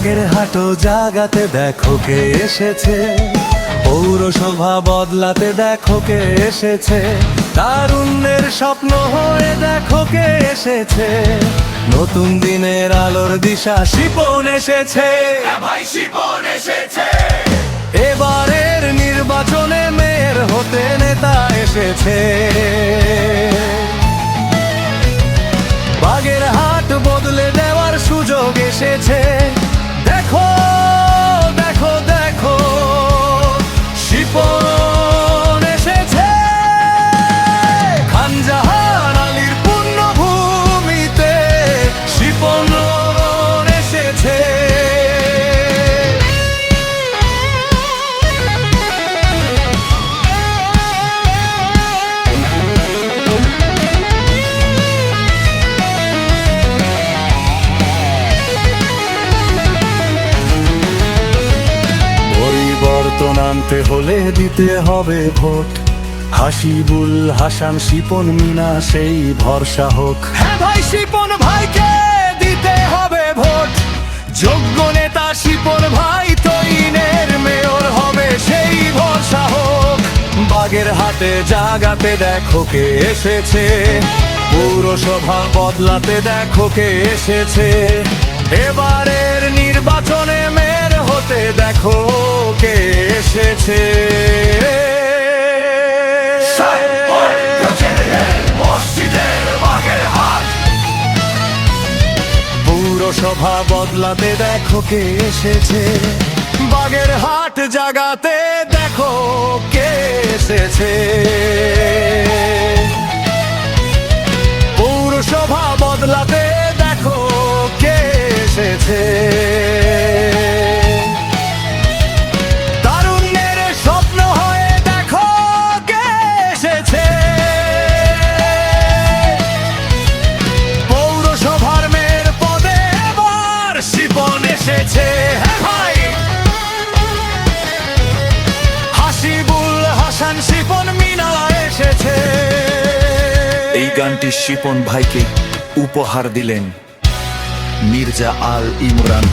বাগেরহাট জাগাতে দেখো কে এসেছে, পৌরসভা বদলাতে দেখো কে এসেছে, তারুণ্যের স্বপ্ন হয়ে দেখো কে এসেছে, নতুন দিনের আলোর দিশা শিপন এসেছে, ভাই শিপন এসেছে। এবারের নির্বাচনে মেয়র হতে নেতা এসেছে, বাগেরহাট বদলে দেওয়ার সুযোগ এসেছে। দেখো দেখো দেখো শিপন এসেছে, খান জাহান আলীর পুণ্যভূমিতে শিপন এসেছে। পরিবর্তন আনতে হলে দিতে হবে ভোট, হাসিবুল হাসান শিপন মিনা সেই ভরসা হোক। হ্যাঁ ভাই শিপন ভাইকে দিতে হবে ভোট, যোগ্য নেতা শিপন ভাই তৈনের মেয়র হবে সেই ভরসা হোক। বাগেরহাটে জাগাতে দেখো কে এসেছে, পৌরসভা বদলাতে দেখো কে এসেছে, এবারের নির্বাচনে মেয়র হতে দেখো কে এসেছে। পৌরসভা বদলাতে দেখো কে এসেছে, বাগেরহাট জাগাতে দেখো কে এসেছে, পৌরসভা বদলাতে দেখো কে এসেছে, তারুণ্যের স্বপ্ন হয়ে দেখো কে এসেছে, পৌরসভার মেয়র পদে এবার শিপন এসেছে। হ্যাঁ ভাই হাসিবুল হাসান শিপন মিনা এসেছে। এই গানটি শিপন ভাইকে উপহার দিলেন মির্জা আল ইমরান।